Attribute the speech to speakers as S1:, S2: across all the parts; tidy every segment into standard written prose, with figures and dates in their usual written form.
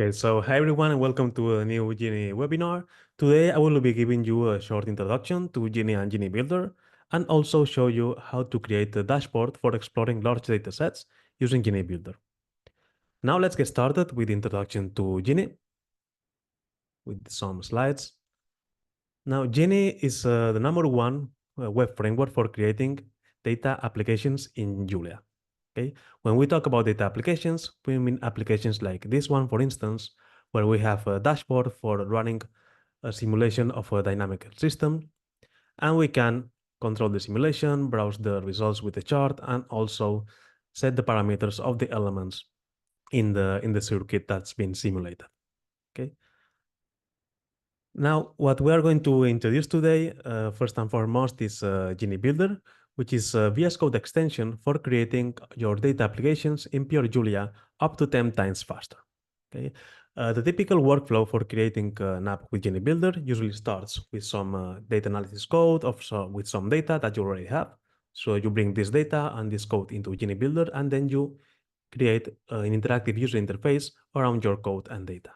S1: Okay, so hi everyone and welcome to a new Genie webinar. Today I will be giving you a short introduction to Genie and Genie Builder and also show you how to create a dashboard for exploring large data sets using Genie Builder. Now let's get started with the introduction to Genie with some slides. Now Genie is the number one web framework for creating data applications in Julia. Okay, when we talk about data applications, we mean applications like this one, for instance, where we have a dashboard for running a simulation of a dynamic system, and we can control the simulation, browse the results with the chart, and also set the parameters of the elements in the circuit that's been simulated. Okay. Now, what we are going to introduce today, first and foremost, is Genie Builder, which is a VS Code extension for creating your data applications in pure Julia up to 10 times faster. Okay. The typical workflow for creating an app with Genie Builder usually starts with some data analysis code with some data that you already have. So you bring this data and this code into Genie Builder, and then you create an interactive user interface around your code and data.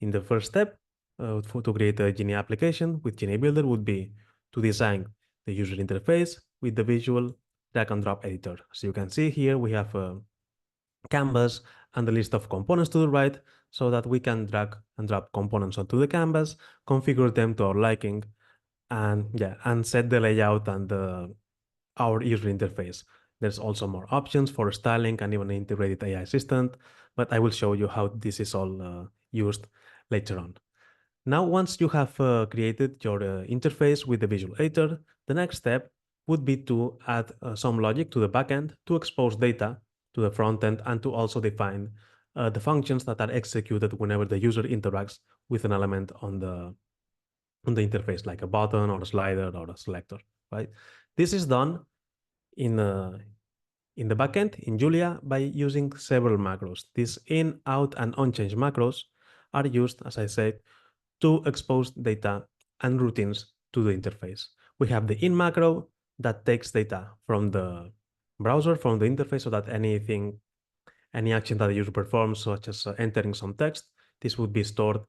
S1: In the first step, to create a Genie application with Genie Builder would be to design the user interface with the visual drag and drop editor. So you can see here we have a canvas and the list of components to the right so that we can drag and drop components onto the canvas, configure them to our liking, and set the layout and our user interface. There's also more options for styling and even an integrated AI assistant, but I will show you how this is all used later on. Now, once you have created your interface with the visual editor, the next step would be to add some logic to the backend to expose data to the frontend and to also define the functions that are executed whenever the user interacts with an element on the interface, like a button or a slider or a selector, right? This is done in the backend in Julia by using several macros. These in, out, and on-change macros are used, as I said, to expose data and routines to the interface. We have the in macro that takes data from the browser, from the interface, so that any action that the user performs, such as entering some text, this would be stored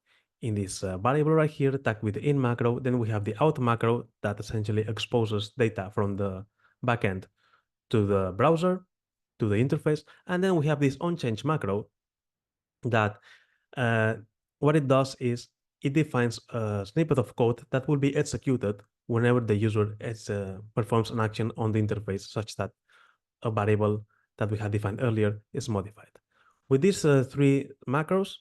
S1: in this variable right here, tagged with the in macro. Then we have the out macro that essentially exposes data from the backend to the browser, to the interface. And then we have this on-change macro that what it does is it defines a snippet of code that will be executed whenever the user performs an action on the interface, such that a variable that we had defined earlier is modified. With these three macros,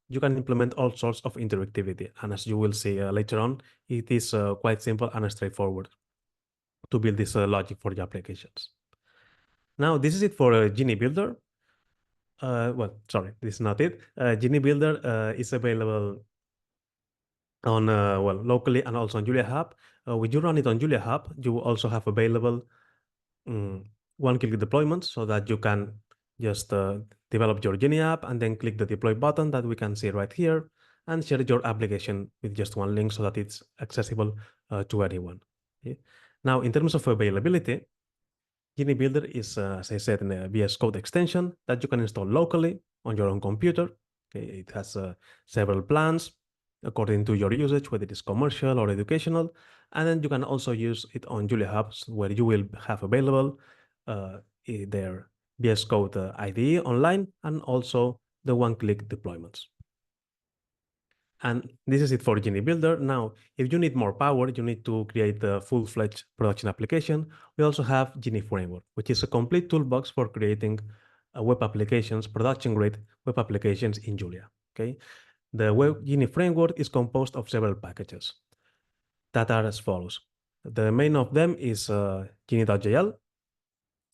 S1: you can implement all sorts of interactivity. And as you will see later on, it is quite simple and straightforward to build this logic for your applications. Now, this is it for Genie Builder. Well, sorry, this is not it. Genie Builder is available on locally and also on JuliaHub. When you run it on JuliaHub, you also have available one-click deployments so that you can just develop your Genie app and then click the deploy button that we can see right here and share your application with just one link so that it's accessible to anyone. Okay? Now, in terms of availability, Genie Builder is, as I said, a VS Code extension that you can install locally on your own computer. Okay? It has several plans according to your usage, whether it is commercial or educational. And then you can also use it on JuliaHub, where you will have available their VS Code IDE online and also the one-click deployments. And this is it for Genie Builder. Now, if you need more power, you need to create a full-fledged production application. We also have Genie Framework, which is a complete toolbox for creating web applications, production-grade web applications in Julia. Okay, the Genie Framework is composed of several packages that are as follows. The main of them is Genie.jl,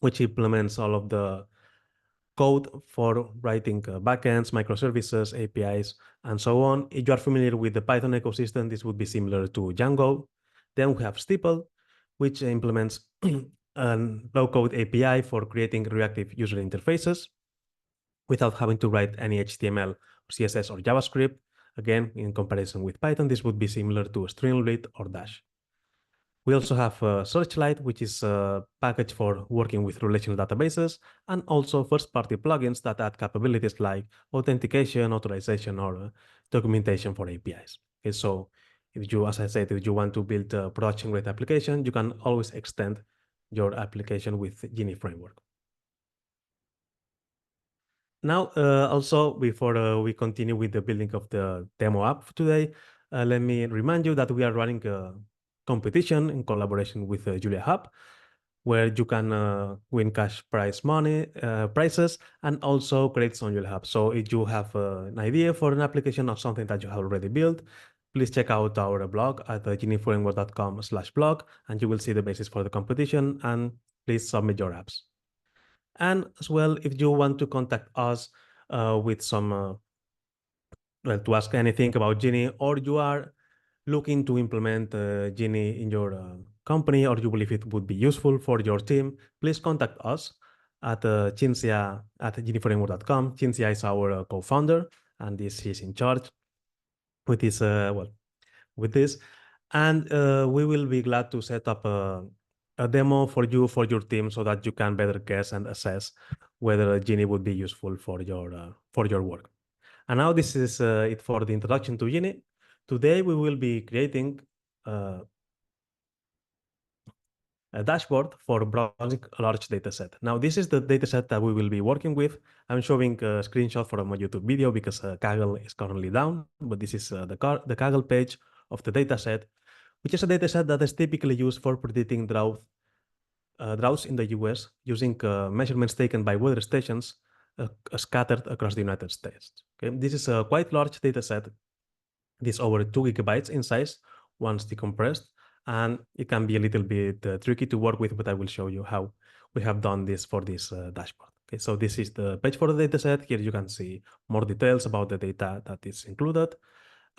S1: which implements all of the code for writing backends, microservices, APIs, and so on. If you are familiar with the Python ecosystem, this would be similar to Django. Then we have Steeple, which implements a low-code API for creating reactive user interfaces without having to write any HTML, CSS, or JavaScript. Again, in comparison with Python, this would be similar to Streamlit or Dash. We also have Searchlight, which is a package for working with relational databases, and also first-party plugins that add capabilities like authentication, authorization, or documentation for APIs. Okay, so if you, as I said, if you want to build a production-grade application, you can always extend your application with Genie framework. Now, also, before we continue with the building of the demo app today, let me remind you that we are running a competition in collaboration with JuliaHub, where you can win cash prize money, prizes, and also credits on JuliaHub. So if you have an idea for an application or something that you have already built, please check out our blog at genieframework.com/blog, and you will see the basis for the competition, and please submit your apps. And as well, if you want to contact us with some, well, to ask anything about Genie, or you are looking to implement Genie in your company, or you believe it would be useful for your team, please contact us at Cinzia at genieframework.com. Cinzia is our co-founder, and this is in charge with this, with this. And we will be glad to set up a demo for you, for your team, so that you can better guess and assess whether Genie would be useful for your work. And now this is it for the introduction to Genie. Today we will be creating a dashboard for browsing a large data set. Now this is the data set that we will be working with. I'm showing a screenshot from a YouTube video because Kaggle is currently down, but this is the Kaggle page of the data set, which is a data set that is typically used for predicting droughts in the US using measurements taken by weather stations scattered across the United States. Okay? This is a quite large data set. This is over 2 gigabytes in size once decompressed, and it can be a little bit tricky to work with, but I will show you how we have done this for this dashboard. Okay, so this is the page for the dataset. Here you can see more details about the data that is included,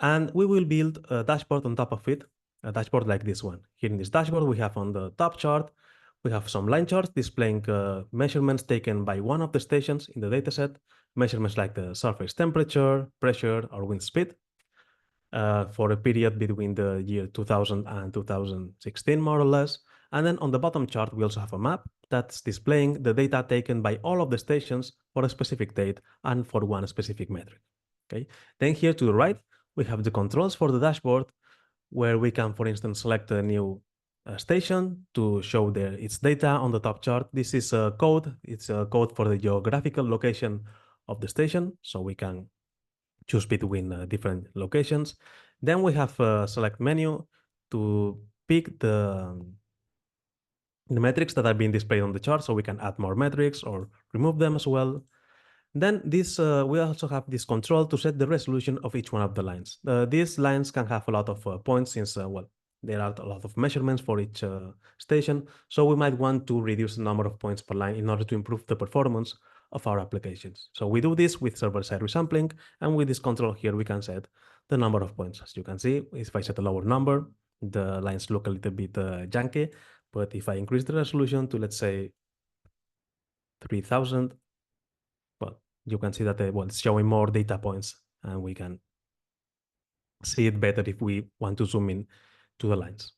S1: and we will build a dashboard on top of it, a dashboard like this one. Here in this dashboard, we have on the top chart, we have some line charts displaying measurements taken by one of the stations in the dataset, measurements like the surface temperature, pressure, or wind speed. For a period between the year 2000 and 2016, more or less. And then on the bottom chart, we also have a map that's displaying the data taken by all of the stations for a specific date and for one specific metric. Okay. Then here to the right, we have the controls for the dashboard, where we can, for instance, select a new station to show its data on the top chart. This is a code. It's a code for the geographical location of the station, so we can choose between different locations. Then we have a select menu to pick the metrics that are being displayed on the chart, so we can add more metrics or remove them as well. Then this we also have this control to set the resolution of each one of the lines. These lines can have a lot of points since, well, there are a lot of measurements for each station. So we might want to reduce the number of points per line in order to improve the performance of our applications. So we do this with server-side resampling, and with this control here, we can set the number of points. As you can see, if I set a lower number, the lines look a little bit janky, but if I increase the resolution to, let's say, 3000, well, you can see that well, it's showing more data points, and we can see it better if we want to zoom in to the lines.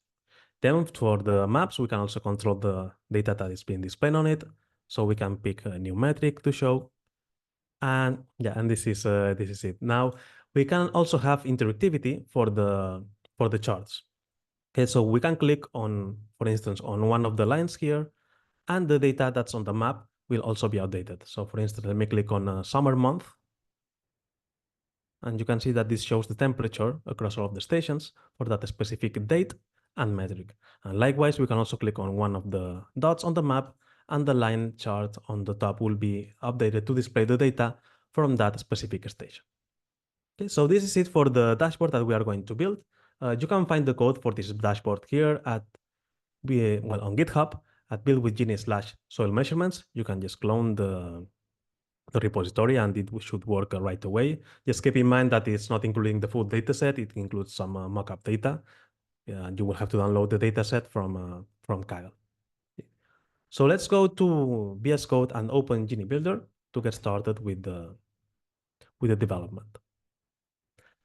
S1: Then for the maps, we can also control the data that is being displayed on it. So we can pick a new metric to show. And yeah, and this is it. Now we can also have interactivity for the charts. Okay, so we can click on, for instance, on one of the lines here, and the data that's on the map will also be updated. So for instance, let me click on a summer month, and you can see that this shows the temperature across all of the stations for that specific date and metric. And likewise, we can also click on one of the dots on the map, and the line chart on the top will be updated to display the data from that specific station. Okay, so this is it for the dashboard that we are going to build. You can find the code for this dashboard here at on GitHub at buildwithgenie/soil measurements. You can just clone the repository, and it should work right away. Just keep in mind that it's not including the full dataset. It includes some mockup data. You will have to download the dataset from Kaggle. So let's go to VS Code and open Genie Builder to get started with the development.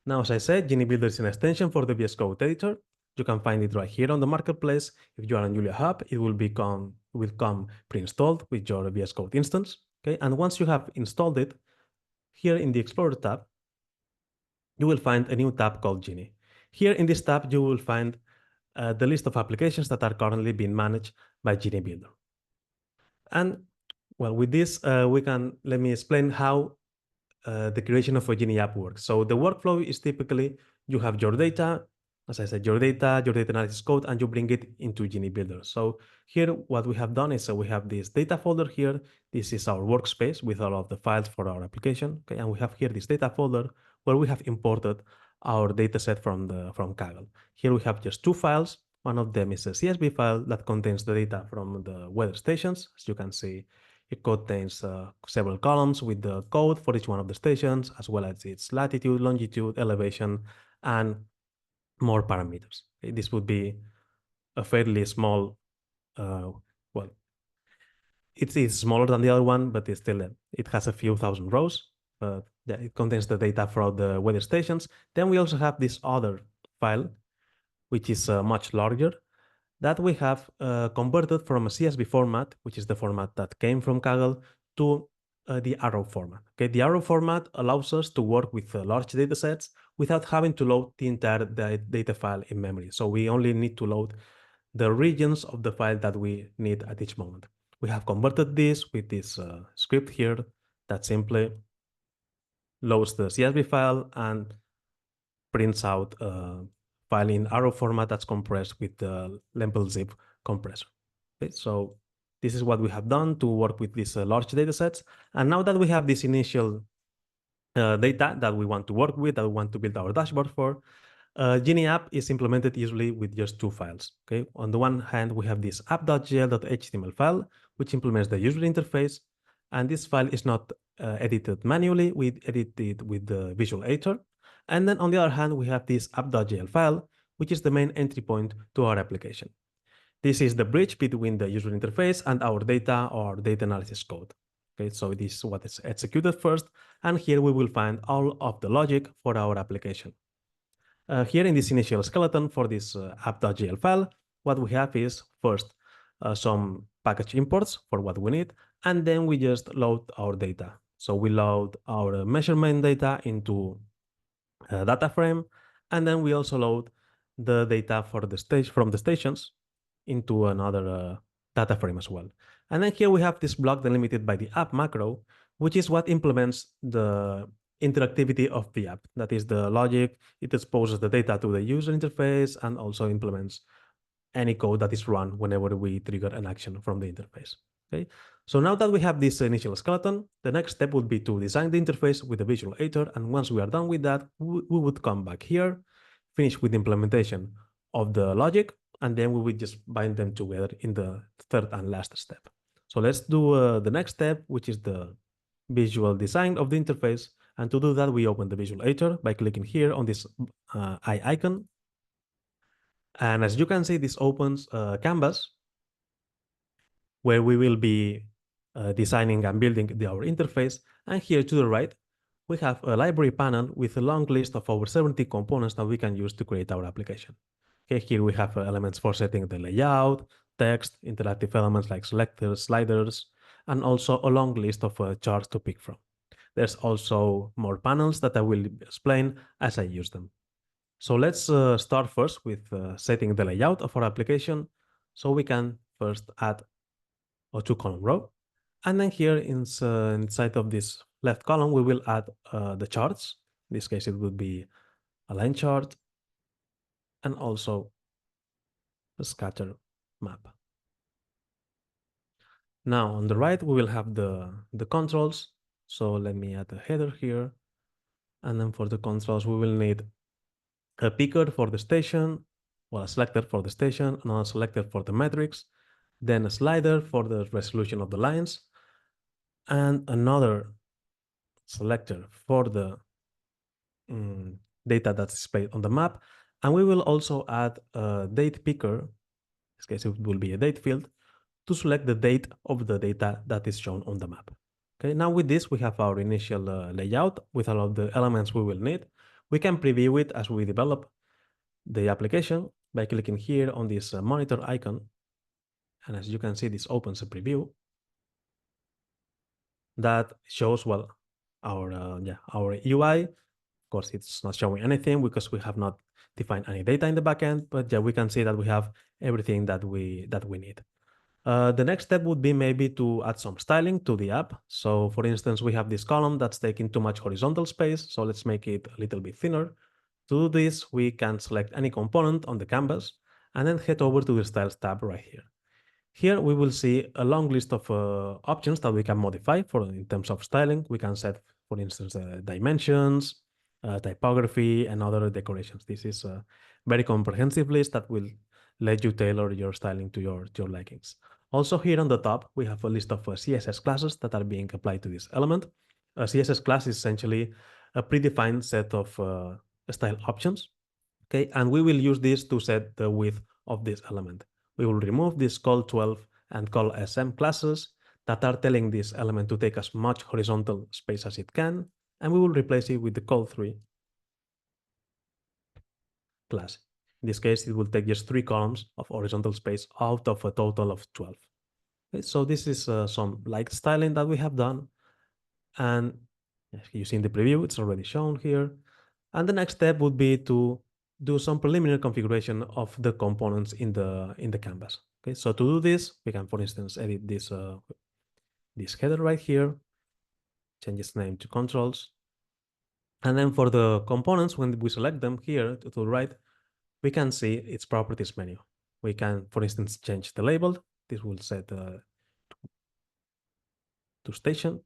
S1: Now, as I said, Genie Builder is an extension for the VS Code editor. You can find it right here on the marketplace. If you are on JuliaHub, it will come pre-installed with your VS Code instance. Okay, and once you have installed it, here in the Explorer tab, you will find a new tab called Genie. Here in this tab, you will find the list of applications that are currently being managed by Genie Builder. And well, with this, let me explain how the creation of a Genie app works. So the workflow is typically you have your data, as I said, your data analysis code, and you bring it into Genie Builder. So here, what we have done is we have this data folder here. This is our workspace with all of the files for our application. Okay, and we have here this data folder where we have imported our dataset from Kaggle. Here we have just two files. One of them is a CSV file that contains the data from the weather stations. As you can see, it contains several columns with the code for each one of the stations, as well as its latitude, longitude, elevation, and more parameters. Okay, this would be a fairly small, well, it is smaller than the other one, but it's still, it has a few thousand rows. Yeah, it contains the data from the weather stations. Then we also have this other file, which is much larger, that we have converted from a CSV format, which is the format that came from Kaggle, to the arrow format. Okay, the arrow format allows us to work with large data sets without having to load the entire data file in memory. So we only need to load the regions of the file that we need at each moment. We have converted this with this script here that simply loads the CSV file and prints out a file in arrow format that's compressed with the label zip compressor. Okay, so this is what we have done to work with these large data sets. And now that we have this initial data that we want to work with, that we want to build our dashboard for, Genie app is implemented usually with just two files. Okay, on the one hand, we have this app.gl.html file, which implements the user interface. And this file is not edited manually. We edit it with the visual editor. And then on the other hand, we have this app.gl file, which is the main entry point to our application. This is the bridge between the user interface and our data or data analysis code. Okay, so this is what is executed first. And here we will find all of the logic for our application. Here in this initial skeleton for this app.gl file, what we have is first some package imports for what we need, and then we just load our data. So we load our measurement data into a data frame, and then we also load the data for the stage from the stations into another data frame as well. And then here we have this block delimited by the app macro, which is what implements the interactivity of the app. That is the logic. It exposes the data to the user interface and also implements any code that is run whenever we trigger an action from the interface. Okay, so now that we have this initial skeleton, the next step would be to design the interface with the visual editor. And once we are done with that, we would come back here, finish with the implementation of the logic, and then we would just bind them together in the third and last step. So let's do the next step, which is the visual design of the interface. And to do that, we open the visual editor by clicking here on this eye icon. And as you can see, this opens a canvas where we will be designing and building our interface. And here to the right, we have a library panel with a long list of over 70 components that we can use to create our application. Okay, here we have elements for setting the layout, text, interactive elements like selectors, sliders, and also a long list of charts to pick from. There's also more panels that I will explain as I use them. So let's start first with setting the layout of our application. So we can first add a two-column row. And then here inside of this left column, we will add the charts. In this case, it would be a line chart and also a scatter map. Now on the right, we will have the controls. So let me add a header here. And then for the controls, we will need a picker for the station, well, a selector for the station, another selector for the metrics, then a slider for the resolution of the lines, and another selector for the data that's displayed on the map. And we will also add a date picker. In this case, it will be a date field to select the date of the data that is shown on the map. Okay, now with this, we have our initial layout with all of the elements we will need. We can preview it as we develop the application. by clicking here on this monitor icon. And as you can see, this opens a preview that shows, well, our UI. Of course, it's not showing anything because we have not defined any data in the backend, but yeah, we can see that we have everything that we need. The next step would be maybe to add some styling to the app. So for instance, we have this column that's taking too much horizontal space. So let's make it a little bit thinner. To do this, we can select any component on the canvas and then head over to the Styles tab right here. Here we will see a long list of options that we can modify for in terms of styling. We can set, for instance, dimensions, typography, and other decorations. This is a very comprehensive list that will let you tailor your styling to your likings. Also here on the top, we have a list of CSS classes that are being applied to this element. A CSS class is essentially a predefined set of style options. Okay, and we will use this to set the width of this element. We will remove this col12 and colSM classes that are telling this element to take as much horizontal space as it can, and we will replace it with the col3 class. In this case, it will take just 3 columns of horizontal space out of a total of 12. Okay, so this is some light styling that we have done. And you see in the preview, it's already shown here. And the next step would be to do some preliminary configuration of the components in the canvas. Okay, so to do this, we can, for instance, edit this header right here, change its name to controls. And then for the components, when we select them here to the right, we can see its properties menu. We can, for instance, change the label. This will set to station.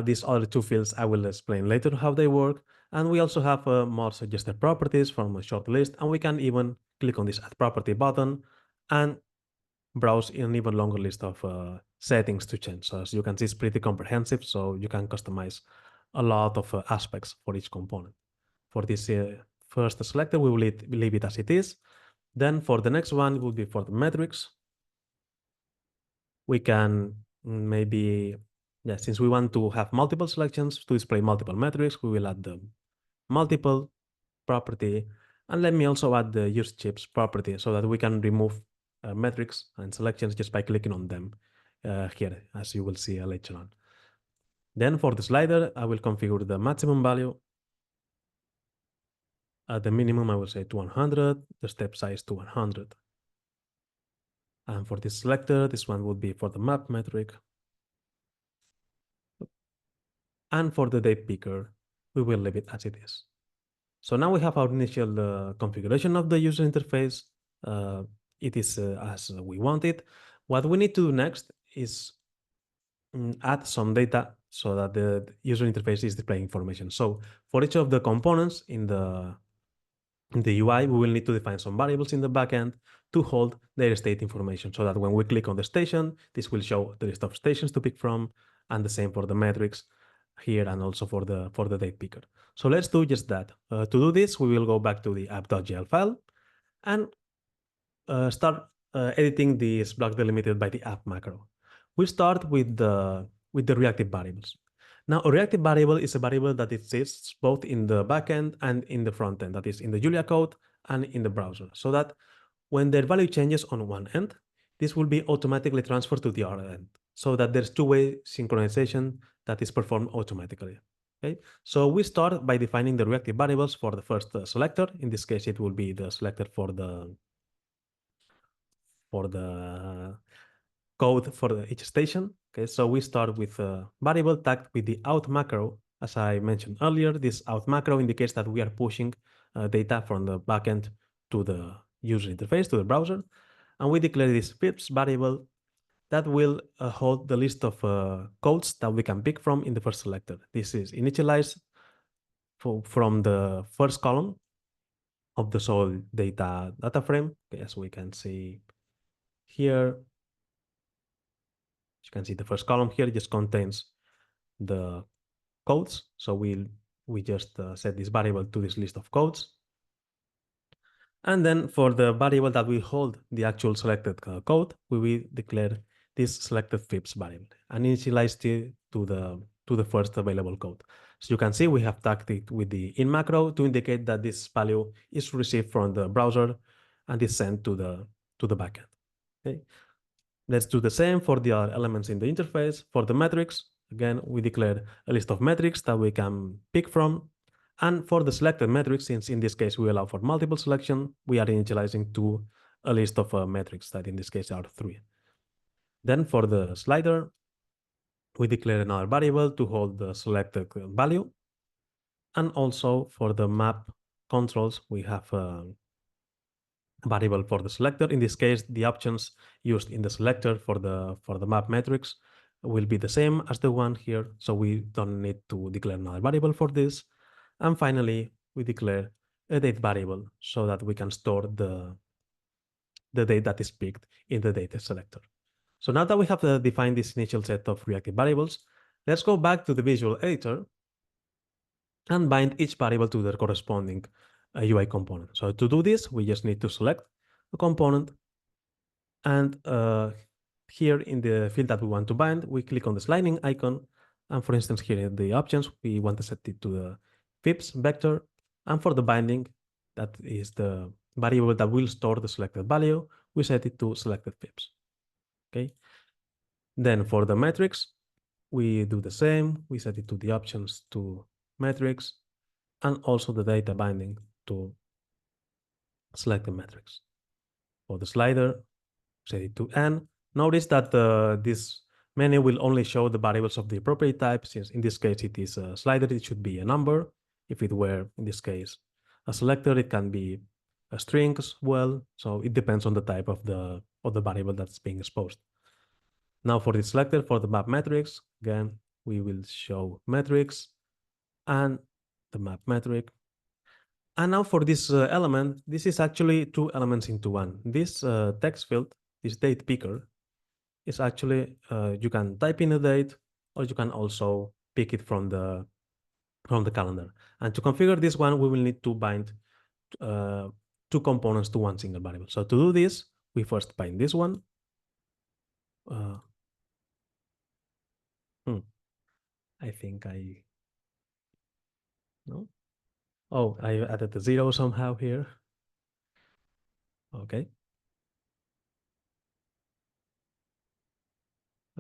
S1: These other two fields, I will explain later how they work. And we also have more suggested properties from a short list. And we can even click on this Add Property button and browse an even longer list of settings to change. So as you can see, it's pretty comprehensive. So you can customize a lot of aspects for each component. For this first selector, we will leave it as it is. Then for the next one, it will be for the metrics. We can maybe, since we want to have multiple selections to display multiple metrics, we will add the multiple property. And let me also add the use chips property so that we can remove metrics and selections just by clicking on them here, as you will see later on. Then for the slider, I will configure the maximum value. At the minimum, I will say to 100, the step size to 100. And for this selector, this one would be for the map metric. And for the date picker, we will leave it as it is. So now we have our initial configuration of the user interface. It is as we want it. What we need to do next is add some data so that the user interface is displaying information. So for each of the components in the UI, we will need to define some variables in the backend to hold their state information so that when we click on the station, this will show the list of stations to pick from, and the same for the metrics here and also for the date picker. So let's do just that. To do this, we will go back to the app.jl file and start editing this block delimited by the app macro. We start with the reactive variables. Now, a reactive variable is a variable that exists both in the backend and in the front end, that is in the Julia code and in the browser, so that when their value changes on one end, this will be automatically transferred to the other end, so that there's two-way synchronization that is performed automatically. Okay, so we start by defining the reactive variables for the first selector. In this case, it will be the selector for the code for each station. Okay, so we start with a variable tagged with the out macro. As I mentioned earlier, this out macro indicates that we are pushing data from the backend to the user interface, to the browser. And we declare this fifth variable that will hold the list of codes that we can pick from in the first selector. This is initialized from the first column of the sole data frame. Okay, as we can see here, you can see the first column here just contains the codes. So we just set this variable to this list of codes. And then for the variable that will hold the actual selected code, we will declare this selected fibs variable and initialize it to the first available code. So you can see we have tagged it with the in macro to indicate that this value is received from the browser and is sent to the backend. Okay. Let's do the same for the other elements in the interface. For the metrics, again, we declare a list of metrics that we can pick from. And for the selected metrics, since in this case we allow for multiple selection, we are initializing to a list of metrics that in this case are 3. Then for the slider, we declare another variable to hold the selected value. And also for the map controls, we have a variable for the selector. In this case, the options used in the selector for the map metrics will be the same as the one here. So we don't need to declare another variable for this. And finally, we declare a date variable so that we can store the date that is picked in the data selector. So now that we have defined this initial set of reactive variables, let's go back to the visual editor and bind each variable to their corresponding UI component. So to do this, we just need to select a component, and here in the field that we want to bind, we click on the sliding icon. And for instance, here in the options, we want to set it to the FIPS vector. And for the binding, that is the variable that will store the selected value, we set it to selected FIPS. Okay. Then for the metrics, we do the same. We set it to the options to metrics, and also the data binding to select the metrics. For the slider, set it to N. Notice that this menu will only show the variables of the appropriate type. Since in this case it is a slider, it should be a number. If it were, in this case, a selector, it can be a string as well. So it depends on the type of the variable that's being exposed. Now for the selector, for the map metrics, again, we will show metrics and the map metric. And now for this element, this is actually 2 elements into one. This text field, this date picker, is actually, you can type in a date, or you can also pick it from the calendar. And to configure this one, we will need to bind 2 components to one single variable. So to do this, we first bind this one. I think no. Oh, I added the 0 somehow here. Okay.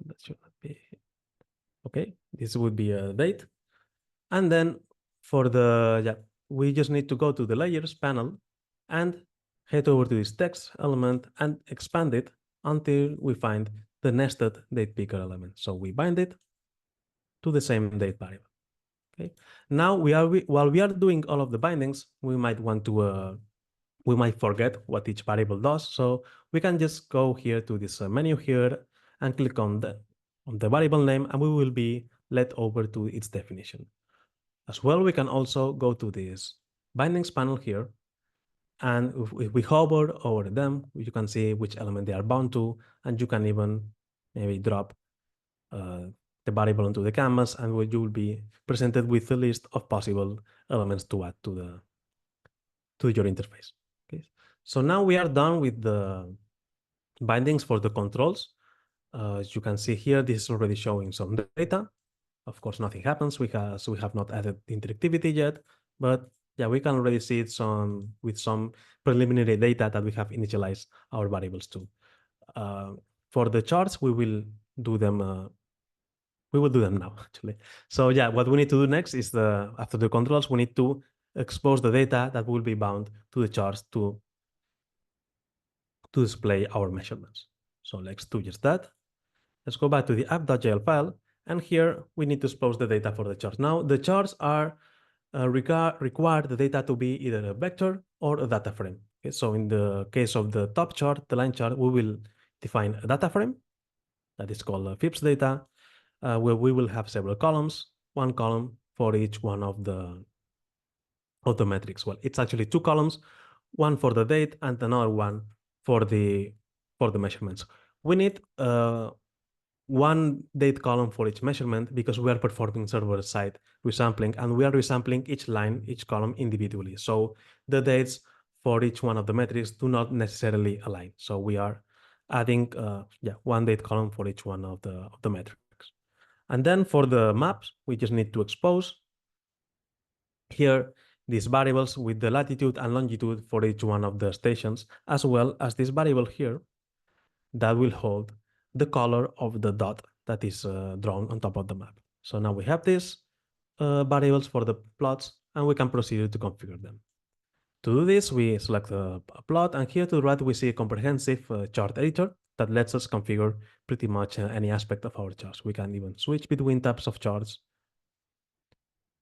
S1: That should not be. Okay, this would be a date. And then for the, we just need to go to the layers panel and head over to this text element and expand it until we find the nested date picker element. So we bind it to the same date variable. Okay. Now while we are doing all of the bindings, we might want to we might forget what each variable does. So we can just go here to this menu here and click on the variable name, and we will be led over to its definition. As well, we can also go to this bindings panel here, and if we hover over them, you can see which element they are bound to, and you can even maybe drop the variable onto the canvas, and you will be presented with a list of possible elements to add to your interface. Okay, so now we are done with the bindings for the controls. As you can see here, this is already showing some data. Of course, nothing happens because we have not added interactivity yet, but yeah, we can already see it with some preliminary data that we have initialized our variables to. For the charts, we will do them. We will do them now, actually. So yeah, what we need to do next is after the controls, we need to expose the data that will be bound to the charts to display our measurements. So let's do just that. Let's go back to the app.jl file, and here we need to expose the data for the charts. Now, the charts are require the data to be either a vector or a data frame. Okay, so in the case of the top chart, the line chart, we will define a data frame that is called FIPS data, where we will have several columns, one column for each one of the metrics. Well, it's actually 2 columns, one for the date and another one for the measurements. We need one date column for each measurement because we are performing server-side resampling, and we are resampling each line, each column individually. So the dates for each one of the metrics do not necessarily align. So we are adding one date column for each one of the metrics. And then for the maps, we just need to expose here these variables with the latitude and longitude for each one of the stations, as well as this variable here that will hold the color of the dot that is drawn on top of the map. So now we have these variables for the plots, and we can proceed to configure them. To do this, we select a plot, and here to the right, we see a comprehensive chart editor that lets us configure pretty much any aspect of our charts. We can even switch between types of charts.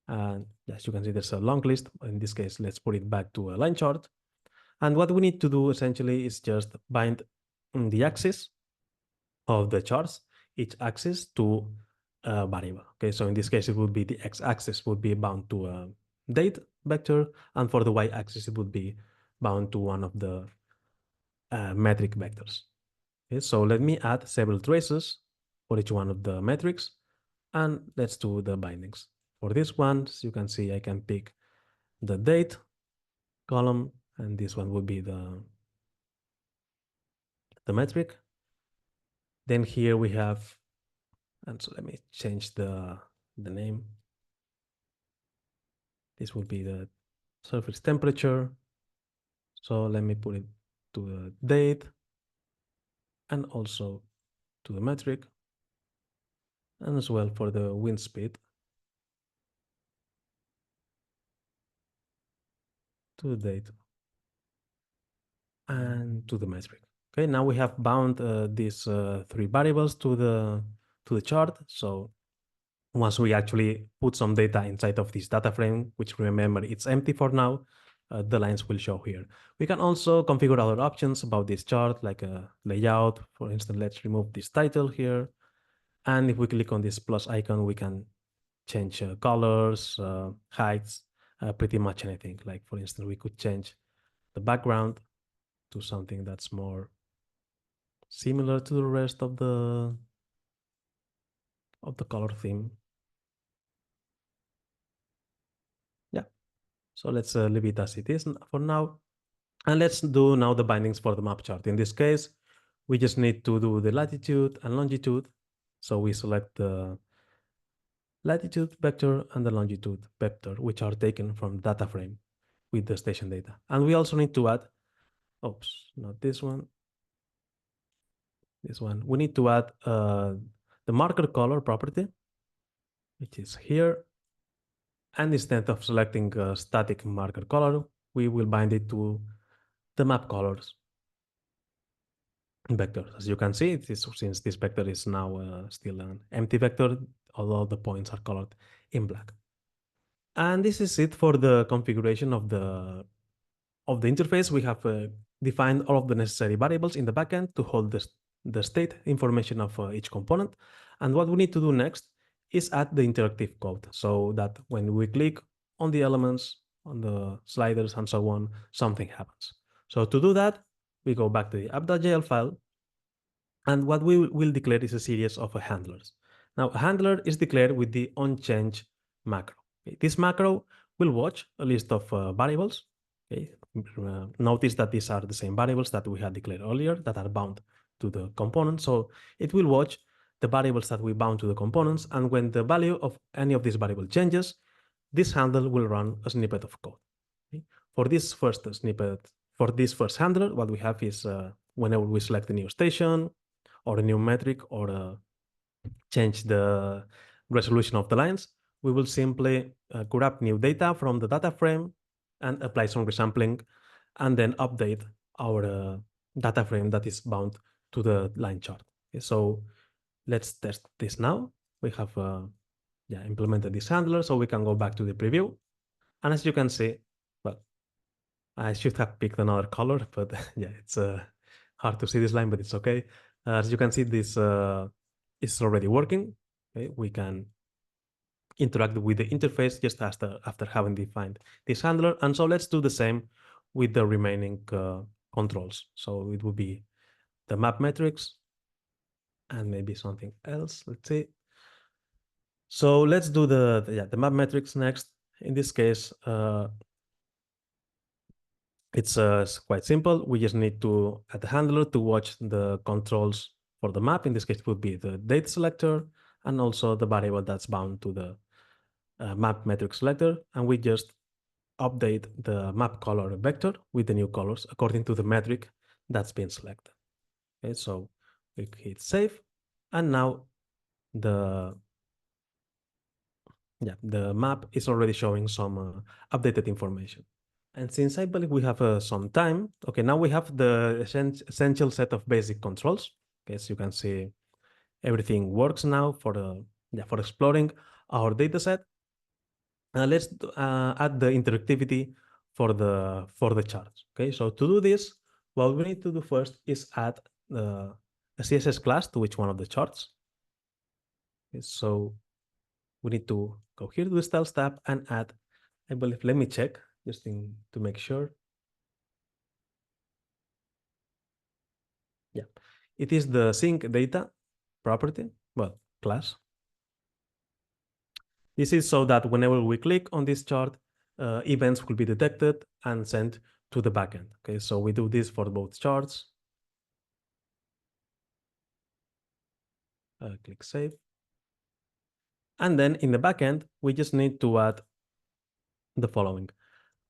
S1: And as you can see, there's a long list. In this case, let's put it back to a line chart. And what we need to do essentially is just bind the axis of the charts, each axis to a variable. Okay, so in this case, it would be the x-axis would be bound to a date vector, and for the y-axis, it would be bound to one of the metric vectors. Okay, so let me add several traces for each one of the metrics, and let's do the bindings. For this one, as you can see, I can pick the date column, and this one would be the metric. Then here we have, and so let me change the name. This will be the surface temperature. So let me put it to the date and also to the metric, and as well for the wind speed to the date and to the metric. Okay, now we have bound these three variables to the chart. So once we actually put some data inside of this data frame, which remember it's empty for now, the lines will show here. We can also configure other options about this chart, like a layout. For instance, let's remove this title here. And if we click on this plus icon, we can change colors, heights, pretty much anything. Like for instance, we could change the background to something that's more similar to the rest of the color theme. Yeah, so let's leave it as it is for now. And let's do now the bindings for the map chart. In this case, we just need to do the latitude and longitude. So we select the latitude vector and the longitude vector, which are taken from data frame with the station data. And we also need to add, oops, not this one, this one. We need to add the marker color property, which is here. And instead of selecting a static marker color, we will bind it to the map colors vector. As you can see, since this vector is now still an empty vector, although the points are colored in black. And this is it for the configuration of the interface. We have defined all of the necessary variables in the backend to hold the state information of each component. And what we need to do next is add the interactive code, so that when we click on the elements, on the sliders and so on, something happens. So to do that, we go back to the app.jl file, and what we will declare is a series of handlers. Now, a handler is declared with the onChange macro. Okay, this macro will watch a list of variables. Okay, notice that these are the same variables that we had declared earlier that are bound to the component. So it will watch the variables that we bound to the components, and when the value of any of these variables changes, this handler will run a snippet of code. Okay? For this first snippet, for this first handler, what we have is whenever we select a new station or a new metric or change the resolution of the lines, we will simply grab new data from the data frame and apply some resampling, and then update our data frame that is bound to the line chart. Okay, so let's test this now. We have implemented this handler, so we can go back to the preview. And as you can see, well, I should have picked another color, but yeah, it's hard to see this line, but it's okay. As you can see, this is already working. Okay? We can interact with the interface just after having defined this handler. And so let's do the same with the remaining controls. So it will be the map metrics and maybe something else. Let's see. So let's do the map metrics next. In this case, it's quite simple. We just need to add a handler to watch the controls for the map. In this case, it would be the date selector and also the variable that's bound to the map metric selector. And we just update the map color vector with the new colors according to the metric that's been selected. Okay, so we hit save, and now the the map is already showing some updated information. And since I believe we have some time, okay, now we have the essential set of basic controls. Okay, as you can see, everything works now for exploring our dataset. Let's add the interactivity for the charts. Okay, so to do this, what we need to do first is add a CSS class to each one of the charts. Okay, so we need to go here to the styles tab and add, I believe, let me check to make sure. Yeah, it is the sync data property, well, class. This is so that whenever we click on this chart, events will be detected and sent to the backend. Okay, so we do this for both charts. Click save. And then in the backend, we just need to add the following: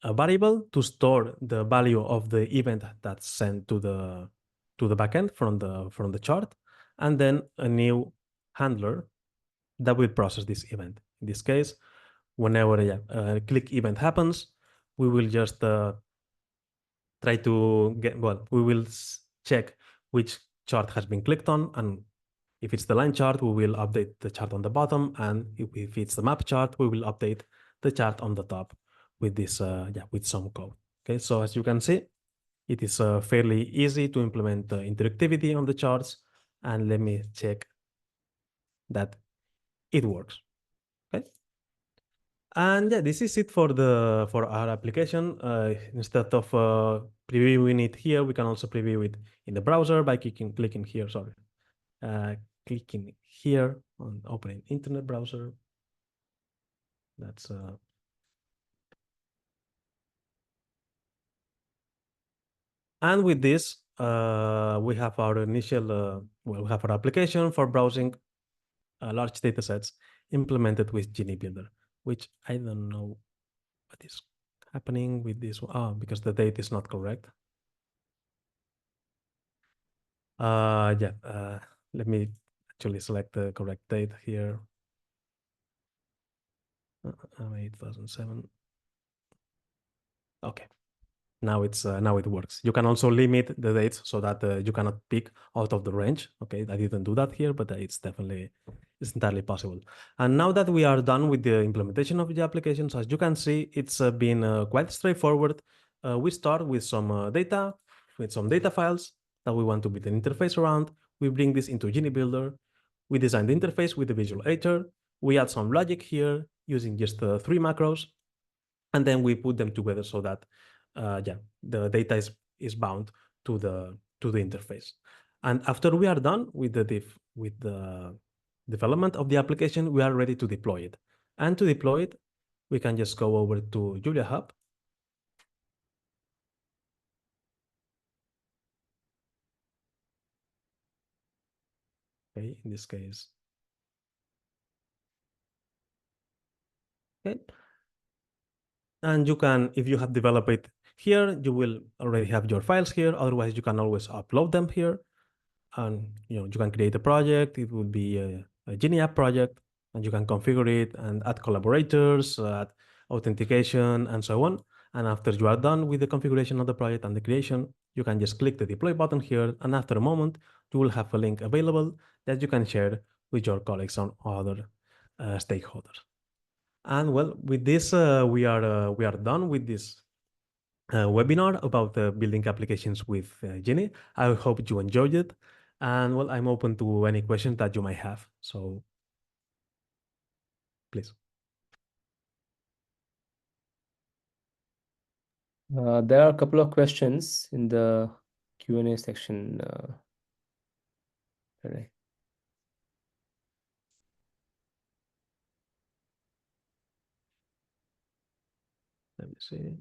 S1: a variable to store the value of the event that's sent to the backend from the chart, and then a new handler that will process this event. In this case, whenever a click event happens, we will just try to get, well, we will check which chart has been clicked on, and if it's the line chart, we will update the chart on the bottom, and if it's the map chart, we will update the chart on the top with this, with some code. Okay, so as you can see, it is fairly easy to implement the interactivity on the charts, and let me check that it works. Okay. And yeah, this is it for our application. Instead of previewing it here, we can also preview it in the browser by clicking here. Sorry, clicking here on opening internet browser. That's and with this, we have our initial we have our application for browsing large data sets implemented with Genie Builder, which I don't know what is happening with this. Oh, because the date is not correct. Yeah, let me actually select the correct date here. 2007. Okay. Now it works. You can also limit the dates so that you cannot pick out of the range. Okay, I didn't do that here, but it's entirely possible. And now that we are done with the implementation of the applications, as you can see, it's been quite straightforward. We start with some data files that we want to build an interface around. We bring this into Genie Builder. We design the interface with the visual editor. We add some logic here using just 3 macros, and then we put them together so that the data is bound to the interface. And after we are done with the development of the application, we are ready to deploy it. And to deploy it, we can just go over to JuliaHub. Okay, in this case. Okay. And you can, if you have developed it here, you will already have your files here. Otherwise, you can always upload them here. And you can create a project. It will be a Genie app project, and you can configure it and add collaborators, add authentication, and so on. And after you are done with the configuration of the project and the creation, you can just click the deploy button here, and after a moment, you will have a link available that you can share with your colleagues and other stakeholders. And well, with this, we are done with this webinar about building applications with Genie. I hope you enjoyed it. And well, I'm open to any questions that you might have. So please.
S2: There are a couple of questions in the Q&A section. Right.
S1: Let me see.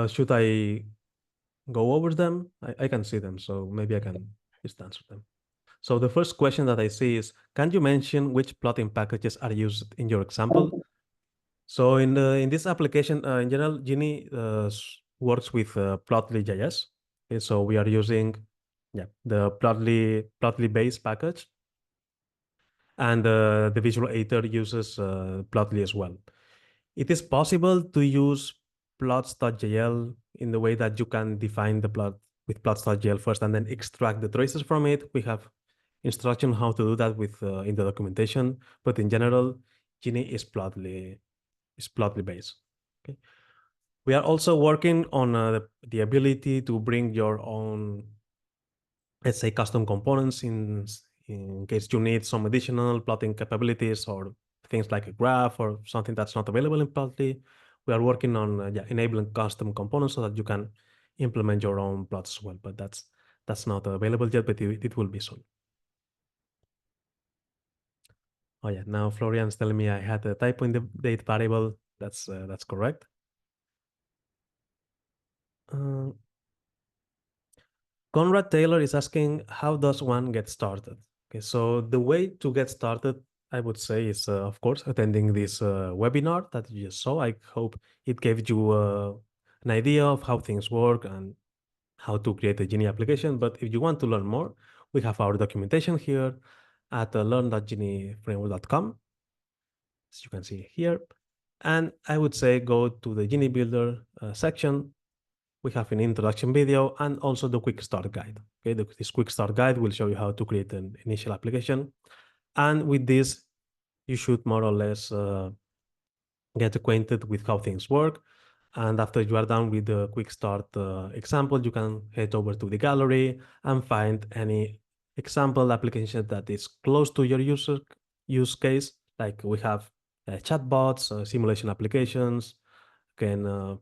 S1: Should I go over them. I can see them, so maybe I can just answer them. So the first question that I see is, can you mention which plotting packages are used in your example? So in this application, in general, Genie works with Plotly.js. Okay, so we are using the Plotly base package, and the visual editor uses Plotly as well. It is possible to use plots.jl in the way that you can define the plot with plots.jl first and then extract the traces from it. We have instruction how to do that with in the documentation, but in general, Genie is Plotly based. Okay. We are also working on the ability to bring your own, let's say, custom components in case you need some additional plotting capabilities or things like a graph or something that's not available in Plotly. We are working on enabling custom components so that you can implement your own plots as well, but that's not available yet, but it will be soon. Oh yeah, now Florian's telling me I had a typo in the date variable. That's correct. Uh, Conrad Taylor is asking, how does one get started? Okay, so the way to get started, I would say, is of course attending this webinar that you just saw. I hope it gave you an idea of how things work and how to create a Genie application. But if you want to learn more, we have our documentation here at learn.genieframework.com, as you can see here. And I would say go to the Genie Builder section. We have an introduction video and also the quick start guide. Okay, this quick start guide will show you how to create an initial application. And with this, you should more or less get acquainted with how things work. And after you are done with the quick start example, you can head over to the gallery and find any example application that is close to your use case. Like we have chatbots, simulation applications, can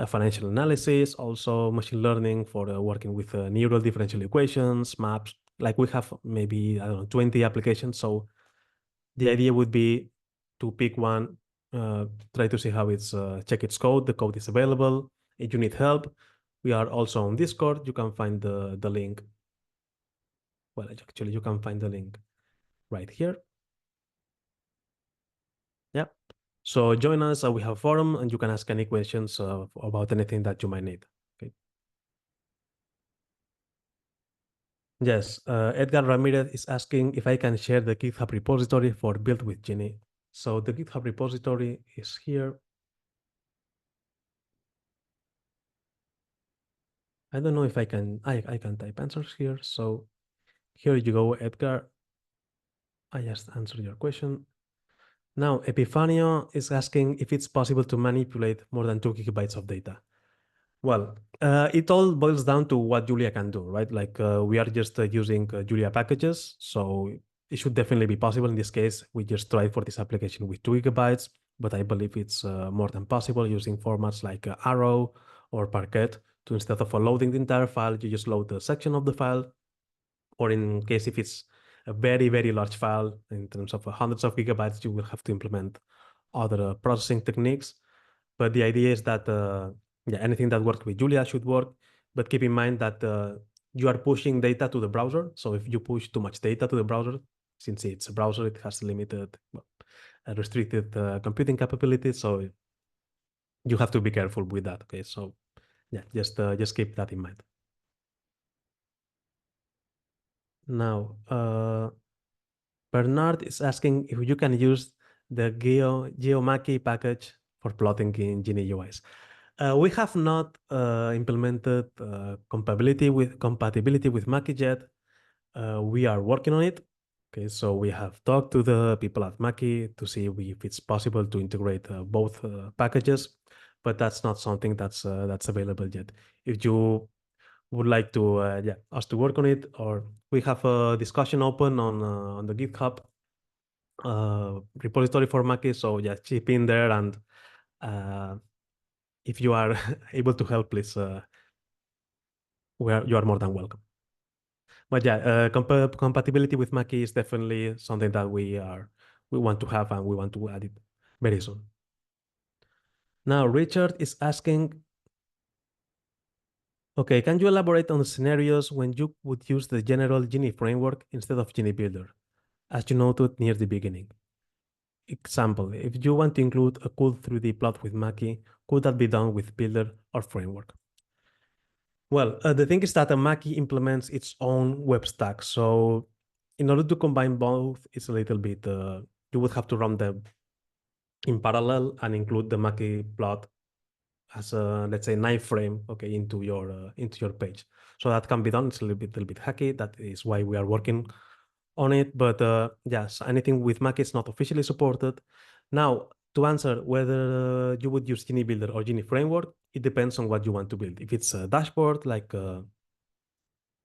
S1: financial analysis, also machine learning for working with neural differential equations, maps. Like we have maybe, I don't know, 20 applications. So the idea would be to pick one, try to see how it's, check its code. The code is available. If you need help, we are also on Discord. You can find the link. Well, actually, you can find the link right here. Yeah. So join us. We have a forum, and you can ask any questions about anything that you might need. Okay. Yes, Edgar Ramirez is asking if I can share the GitHub repository for Build with Genie. So the GitHub repository is here. I don't know if I can type answers here. So here you go, Edgar. I just answered your question. Now, Epifanio is asking if it's possible to manipulate more than 2 GB of data. Well, it all boils down to what Julia can do, right? Like we are just using Julia packages, so it should definitely be possible. In this case, we just tried for this application with 2 GB, but I believe it's more than possible using formats like Arrow or Parquet to, instead of loading the entire file, you just load a section of the file. Or in case if it's a very, very large file in terms of hundreds of gigabytes, you will have to implement other processing techniques. But the idea is that anything that works with Julia should work. But keep in mind that you are pushing data to the browser. So if you push too much data to the browser, since it's a browser, it has limited, restricted computing capabilities. So you have to be careful with that. Okay, so yeah, just keep that in mind. Now, Bernard is asking if you can use the GeoMaki package for plotting in Genie UIs. We have not implemented compatibility with Maki yet. We are working on it. Okay, so we have talked to the people at Maki to see if it's possible to integrate both packages, but that's not something that's available yet. If you would like to us to work on it, or we have a discussion open on the GitHub repository for Maki, so yeah, chip in there, and if you are able to help, please, you are more than welcome. But yeah, compatibility with Maki is definitely something that we want to have, and we want to add it very soon. Now, Richard is asking Okay, can you elaborate on the scenarios when you would use the general Genie framework instead of Genie Builder, as you noted near the beginning? Example, if you want to include a cool 3D plot with Mackie, could that be done with Builder or framework? Well, the thing is that a Mackie implements its own web stack. So in order to combine both, it's a little bit, you would have to run them in parallel and include the Mackie plot as a, let's say, knife frame, okay, into your page. So that can be done. It's a little bit hacky. That is why we are working on it. But yes, anything with Mac is not officially supported. Now, to answer whether you would use Genie Builder or Genie Framework, it depends on what you want to build. If it's a dashboard like the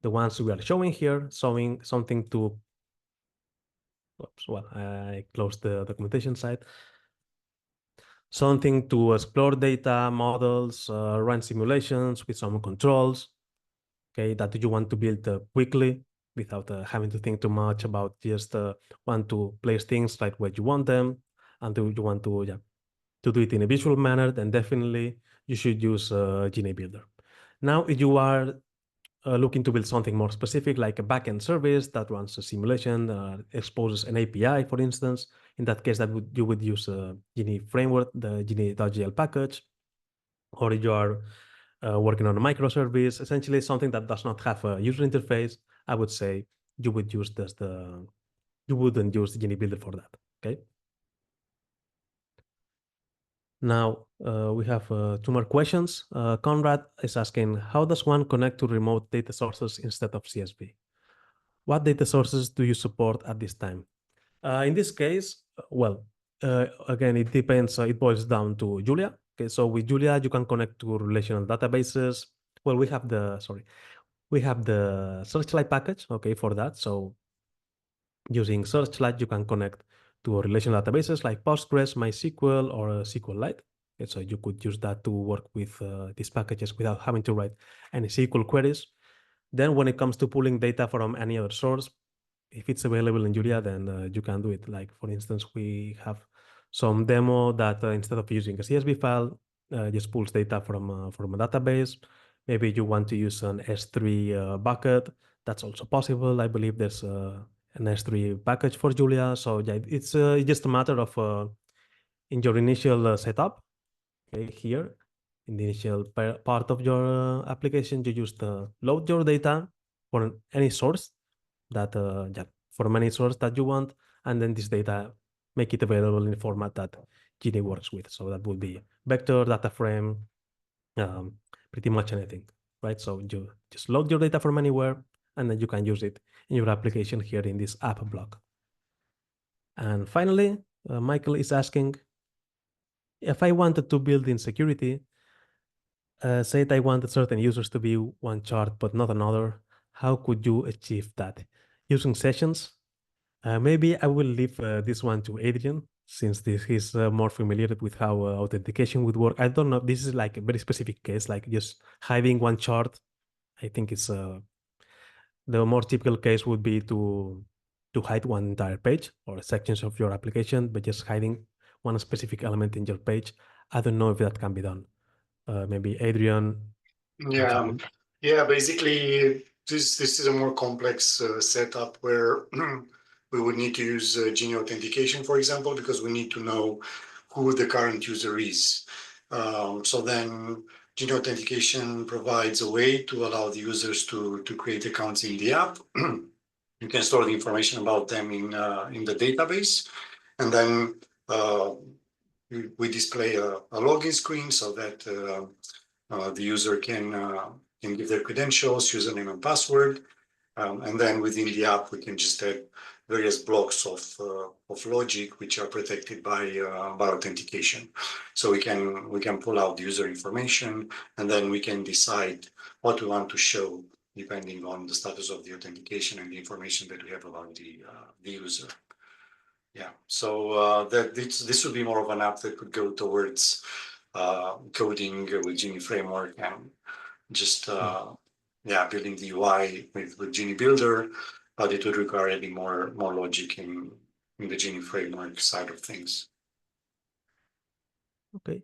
S1: ones we are showing here, showing something to, oops, well, I closed the documentation side. Something to explore data, models, run simulations with some controls, okay, that you want to build quickly without having to think too much about just want to place things right where you want them, and you want to, yeah, to do it in a visual manner, then definitely you should use Genie Builder. Now, if you are looking to build something more specific, like a backend service that runs a simulation, exposes an API, for instance, in that case, you would use Genie framework, the Genie.gl package, or you are working on a microservice, essentially something that does not have a user interface, I would say you would use you wouldn't use Genie Builder for that, okay? Now, we have two more questions. Conrad is asking, how does one connect to remote data sources instead of CSV? What data sources do you support at this time? In this case, well, again, it depends. It boils down to Julia. Okay, so with Julia, you can connect to relational databases. Well, we have the Searchlight package, okay, for that. So using Searchlight, you can connect to relational databases like Postgres, MySQL, or SQLite. Okay, so you could use that to work with these packages without having to write any SQL queries. Then when it comes to pulling data from any other source, if it's available in Julia, then you can do it. Like, for instance, we have some demo that instead of using a CSV file, just pulls data from a database. Maybe you want to use an S3 bucket. That's also possible. I believe there's an S3 package for Julia. So yeah, it's just a matter of in your initial setup, okay, here in the initial part of your application, you just load your data for any source that yeah, from any source that you want, and then this data make it available in a format that Genie works with. So that would be vector, data frame, um, pretty much anything, right? So you just load your data from anywhere, and then you can use it in your application here in this app block. And finally, Michael is asking, if I wanted to build in security, say that I wanted certain users to be one chart but not another, how could you achieve that? Using sessions? Maybe I will leave this one to Adrian, since he's more familiar with how authentication would work. I don't know. This is like a very specific case, like just hiding one chart. I think it's the more typical case would be to hide one entire page or sections of your application, but just hiding one specific element in your page. I don't know if that can be done. Maybe Adrian.
S3: Yeah, yeah. Basically, this is a more complex setup where we would need to use Genie authentication, for example, because we need to know who the current user is. So then Genie authentication provides a way to allow the users to create accounts in the app. You can store the information about them in the database, and then we display a login screen so that the user can give their credentials, username and password, and then within the app we can just add various blocks of logic which are protected by authentication. So we can pull out the user information, and then we can decide what we want to show depending on the status of the authentication and the information that we have about the user. Yeah, so this would be more of an app that could go towards coding with Genie framework and just building the UI with Genie Builder, but it would require adding more logic in the Genie framework side of things.
S1: Okay.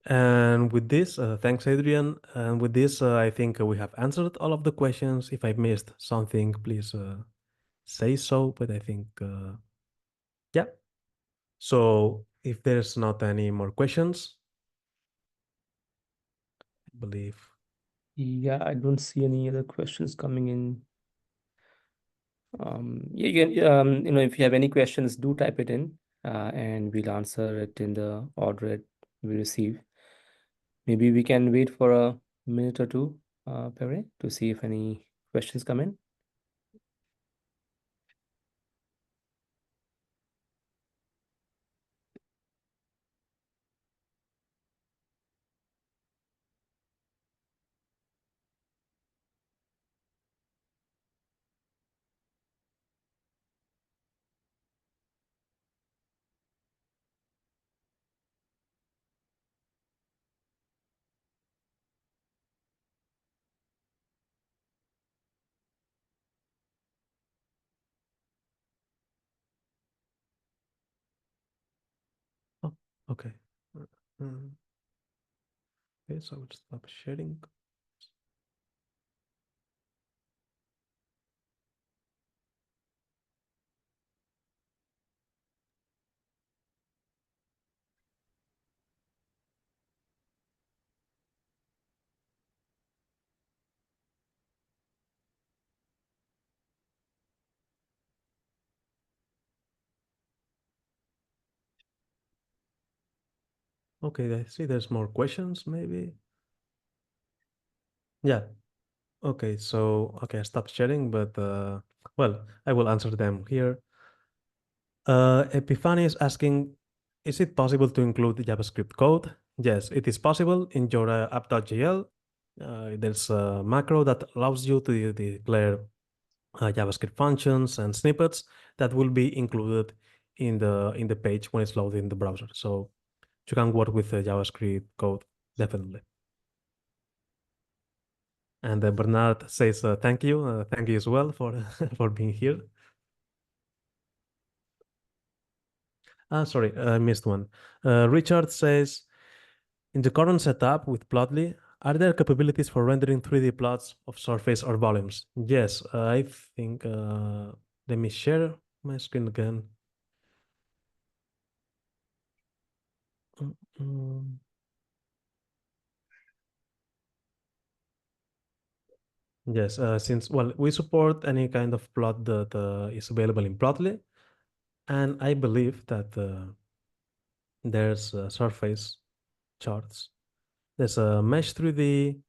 S1: And with this, thanks, Adrian. And with this, I think we have answered all of the questions. If I missed something, please say so. But I think, yeah. So if there's not any more questions, I believe.
S2: Yeah, I don't see any other questions coming in. Yeah, you can, if you have any questions, do type it in, and we'll answer it in the order we receive. Maybe we can wait for a minute or two, Pere, to see if any questions come in.
S1: Oh, okay. Mm, Okay, so I will stop sharing. Okay, I see there's more questions, maybe. Yeah. Okay, so I stopped sharing, but well, I will answer them here. Epiphany is asking, is it possible to include JavaScript code? Yes, it is possible in your app.jl. There's a macro that allows you to declare JavaScript functions and snippets that will be included in the page when it's loaded in the browser. So you can work with JavaScript code, definitely. And Bernard says thank you. Thank you as well for for being here. Sorry, I missed one. Richard says, in the current setup with Plotly, are there capabilities for rendering 3D plots of surface or volumes? Yes, I think, let me share my screen again. Mm, mm. Yes, since, well, we support any kind of plot that is available in Plotly, and I believe that there's surface charts. There's a mesh 3D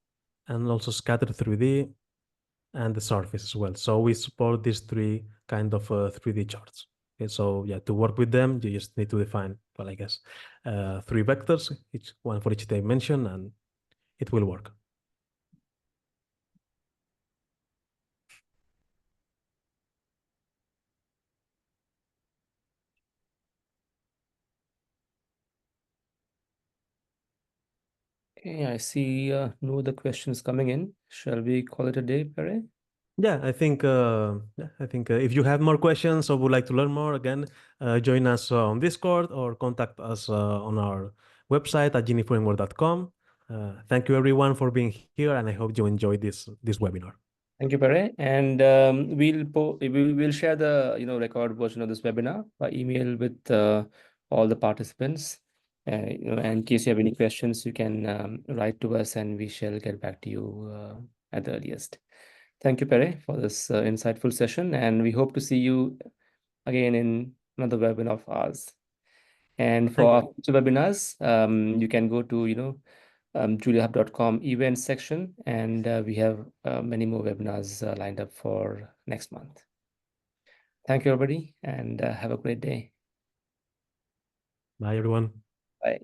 S1: and also scattered 3D and the surface as well. So we support these three kind of 3D charts. Okay, so yeah, to work with them, you just need to define, well, I guess, 3 vectors, each one for each dimension, and it will work.
S2: Okay, I see no other questions coming in. Shall we call it a day, Pere?
S1: Yeah, I think if you have more questions or would like to learn more, again, join us on Discord or contact us on our website at genieframework.com. Thank you everyone for being here, and I hope you enjoyed this webinar.
S2: Thank you, Pere. And we'll share the record version of this webinar by email with all the participants. In case you have any questions, you can write to us, and we shall get back to you at the earliest. Thank you, Pere, for this insightful session, and we hope to see you again in another webinar of ours. And for our future webinars, you can go to JuliaHub.com events section, and we have many more webinars lined up for next month. Thank you, everybody, and have a great day.
S1: Bye, everyone.
S2: Bye.